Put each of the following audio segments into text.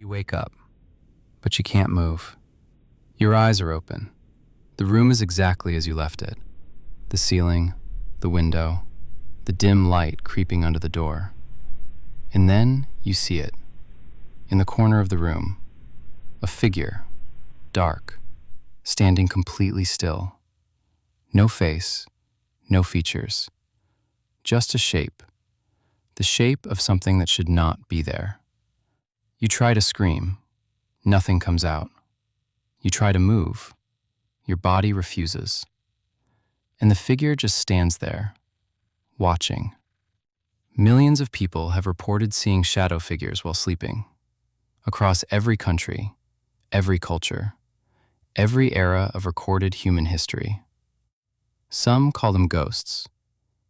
You wake up, but you can't move. Your eyes are open. The room is exactly as you left it. The ceiling, the window, the dim light creeping under the door. And then you see it. In the corner of the room, a figure, dark, standing completely still. No face, no features, just a shape. The shape of something that should not be there. You try to scream. Nothing comes out. You try to move. Your body refuses. And the figure just stands there, watching. Millions of people have reported seeing shadow figures while sleeping. Across every country, every culture, every era of recorded human history. Some call them ghosts.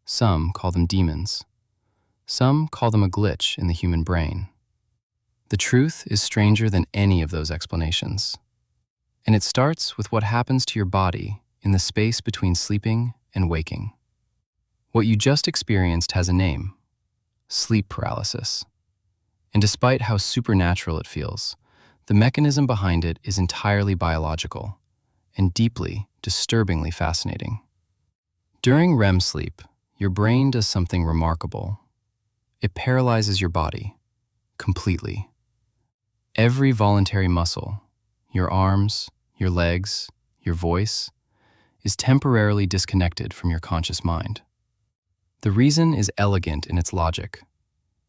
Some call them demons. Some call them a glitch in the human brain. The truth is stranger than any of those explanations. And it starts with what happens to your body in the space between sleeping and waking. What you just experienced has a name: sleep paralysis. And despite how supernatural it feels, the mechanism behind it is entirely biological and deeply, disturbingly fascinating. During REM sleep, your brain does something remarkable. It paralyzes your body completely. Every voluntary muscle, your arms, your legs, your voice, is temporarily disconnected from your conscious mind. The reason is elegant in its logic.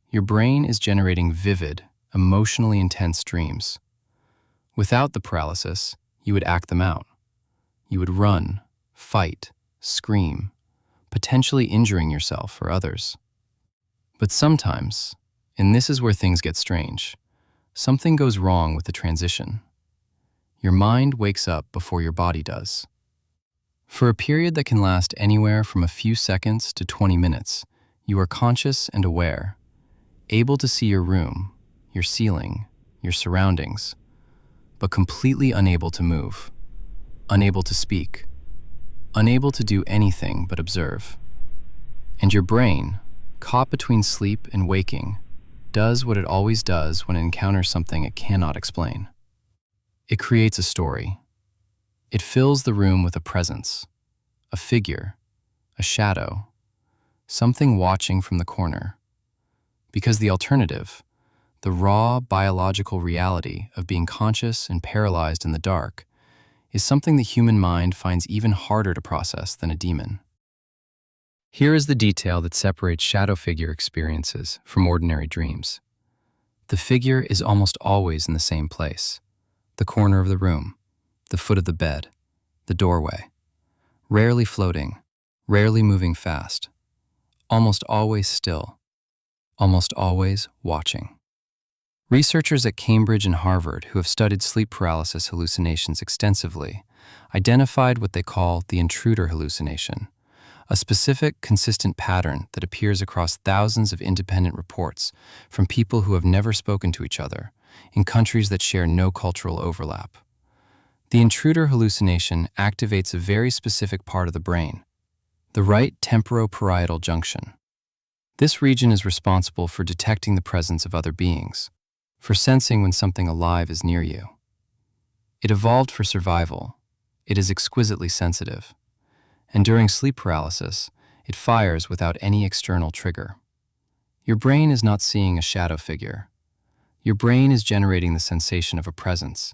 Your brain is generating vivid, emotionally intense dreams. Without the paralysis, you would act them out. You would run, fight, scream, potentially injuring yourself or others. But sometimes, and this is where things get strange, something goes wrong with the transition. Your mind wakes up before your body does. For a period that can last anywhere from a few seconds to 20 minutes, you are conscious and aware, able to see your room, your ceiling, your surroundings, but completely unable to move, unable to speak, unable to do anything but observe. And your brain, caught between sleep and waking, does what it always does when it encounters something it cannot explain. It creates a story. It fills the room with a presence, a figure, a shadow, something watching from the corner. Because the alternative, the raw biological reality of being conscious and paralyzed in the dark, is something the human mind finds even harder to process than a demon. Here is the detail that separates shadow figure experiences from ordinary dreams. The figure is almost always in the same place: the corner of the room, the foot of the bed, the doorway. Rarely floating, rarely moving fast, almost always still, almost always watching. Researchers at Cambridge and Harvard who have studied sleep paralysis hallucinations extensively identified what they call the intruder hallucination, a specific, consistent pattern that appears across thousands of independent reports from people who have never spoken to each other in countries that share no cultural overlap. The intruder hallucination activates a very specific part of the brain, the right temporoparietal junction. This region is responsible for detecting the presence of other beings, for sensing when something alive is near you. It evolved for survival. It is exquisitely sensitive. And during sleep paralysis, it fires without any external trigger. Your brain is not seeing a shadow figure. Your brain is generating the sensation of a presence.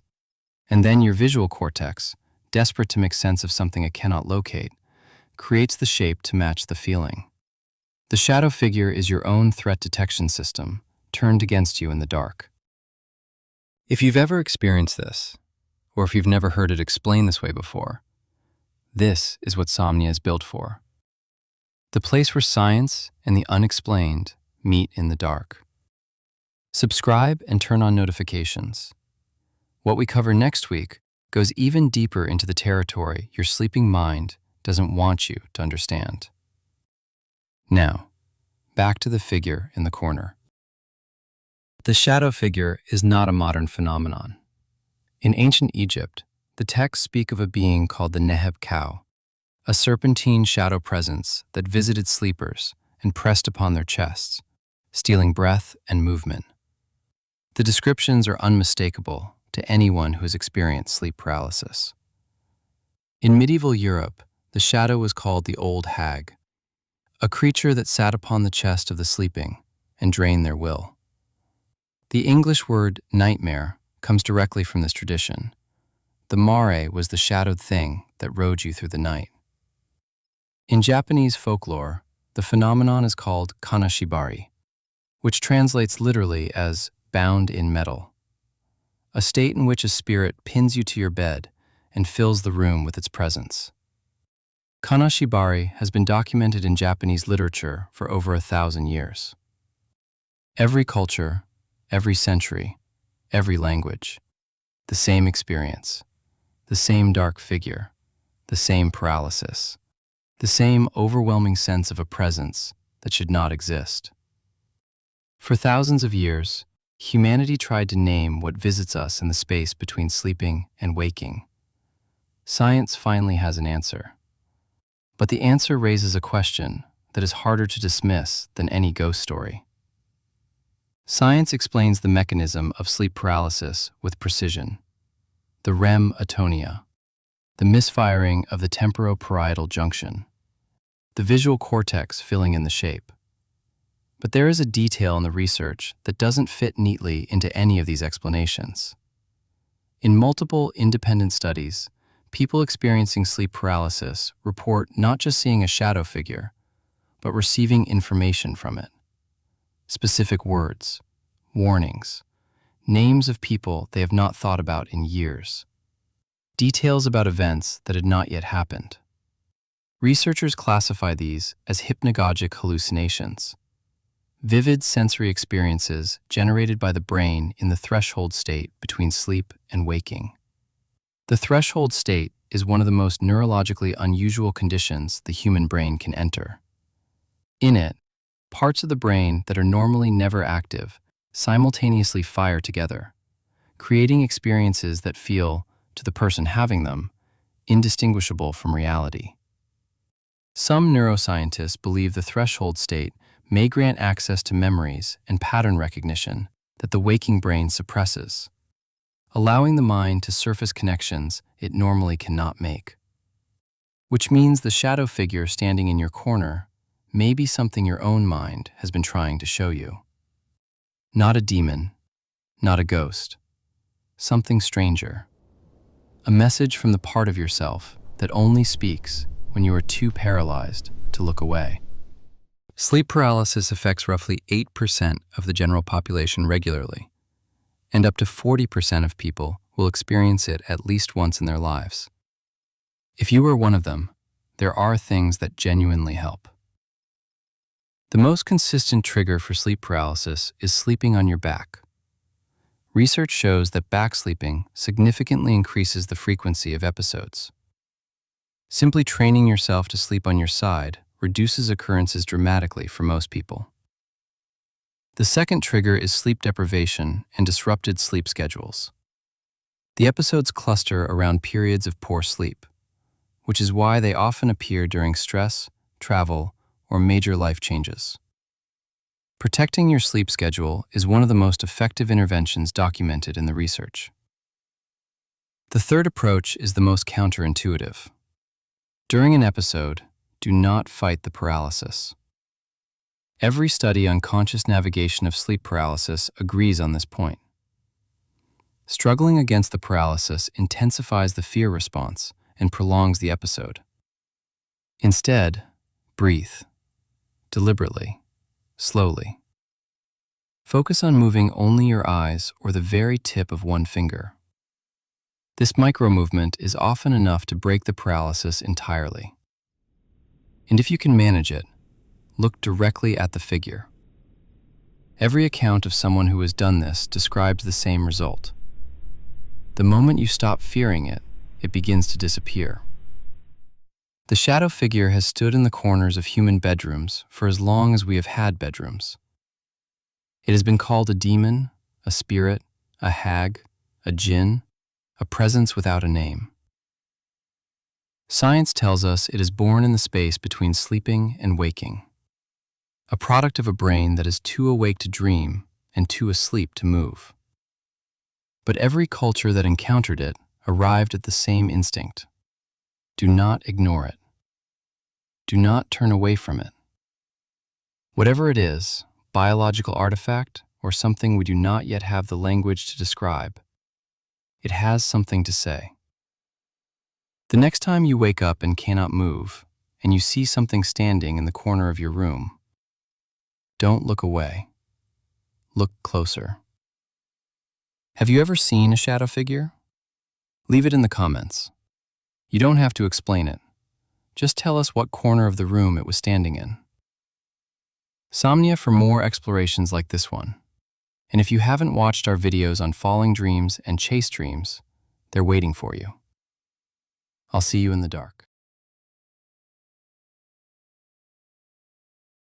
And then your visual cortex, desperate to make sense of something it cannot locate, creates the shape to match the feeling. The shadow figure is your own threat detection system, turned against you in the dark. If you've ever experienced this, or if you've never heard it explained this way before, this is what Somnia is built for. The place where science and the unexplained meet in the dark. Subscribe and turn on notifications. What we cover next week goes even deeper into the territory your sleeping mind doesn't want you to understand. Now, back to the figure in the corner. The shadow figure is not a modern phenomenon. In ancient Egypt, the texts speak of a being called the Neheb cow, a serpentine shadow presence that visited sleepers and pressed upon their chests, stealing breath and movement. The descriptions are unmistakable to anyone who has experienced sleep paralysis. In medieval Europe, the shadow was called the Old Hag, a creature that sat upon the chest of the sleeping and drained their will. The English word nightmare comes directly from this tradition. The mare was the shadowed thing that rode you through the night. In Japanese folklore, the phenomenon is called kanashibari, which translates literally as bound in metal, a state in which a spirit pins you to your bed and fills the room with its presence. Kanashibari has been documented in Japanese literature for over 1,000 years. Every culture, every century, every language, the same experience, the same dark figure, the same paralysis, the same overwhelming sense of a presence that should not exist. For thousands of years, humanity tried to name what visits us in the space between sleeping and waking. Science finally has an answer. But the answer raises a question that is harder to dismiss than any ghost story. Science explains the mechanism of sleep paralysis with precision. The REM atonia, the misfiring of the temporoparietal junction, the visual cortex filling in the shape. But there is a detail in the research that doesn't fit neatly into any of these explanations. In multiple independent studies, people experiencing sleep paralysis report not just seeing a shadow figure, but receiving information from it. Specific words, warnings, names of people they have not thought about in years, details about events that had not yet happened. Researchers classify these as hypnagogic hallucinations, vivid sensory experiences generated by the brain in the threshold state between sleep and waking. The threshold state is one of the most neurologically unusual conditions the human brain can enter. In it, parts of the brain that are normally never active simultaneously fire together, creating experiences that feel, to the person having them, indistinguishable from reality. Some neuroscientists believe the threshold state may grant access to memories and pattern recognition that the waking brain suppresses, allowing the mind to surface connections it normally cannot make. Which means the shadow figure standing in your corner may be something your own mind has been trying to show you. Not a demon, not a ghost, something stranger. A message from the part of yourself that only speaks when you are too paralyzed to look away. Sleep paralysis affects roughly 8% of the general population regularly, and up to 40% of people will experience it at least once in their lives. If you are one of them, there are things that genuinely help. The most consistent trigger for sleep paralysis is sleeping on your back. Research shows that back sleeping significantly increases the frequency of episodes. Simply training yourself to sleep on your side reduces occurrences dramatically for most people. The second trigger is sleep deprivation and disrupted sleep schedules. The episodes cluster around periods of poor sleep, which is why they often appear during stress, travel, or major life changes. Protecting your sleep schedule is one of the most effective interventions documented in the research. The third approach is the most counterintuitive. During an episode, do not fight the paralysis. Every study on conscious navigation of sleep paralysis agrees on this point. Struggling against the paralysis intensifies the fear response and prolongs the episode. Instead, breathe, deliberately, slowly. Focus on moving only your eyes or the very tip of one finger. This micro-movement is often enough to break the paralysis entirely. And if you can manage it, look directly at the figure. Every account of someone who has done this describes the same result. The moment you stop fearing it, it begins to disappear. The shadow figure has stood in the corners of human bedrooms for as long as we have had bedrooms. It has been called a demon, a spirit, a hag, a jinn, a presence without a name. Science tells us it is born in the space between sleeping and waking, a product of a brain that is too awake to dream and too asleep to move. But every culture that encountered it arrived at the same instinct. Do not ignore it. Do not turn away from it. Whatever it is, biological artifact or something we do not yet have the language to describe, it has something to say. The next time you wake up and cannot move, and you see something standing in the corner of your room, don't look away. Look closer. Have you ever seen a shadow figure? Leave it in the comments. You don't have to explain it. Just tell us what corner of the room it was standing in. Somnia for more explorations like this one. And if you haven't watched our videos on falling dreams and chase dreams, they're waiting for you. I'll see you in the dark.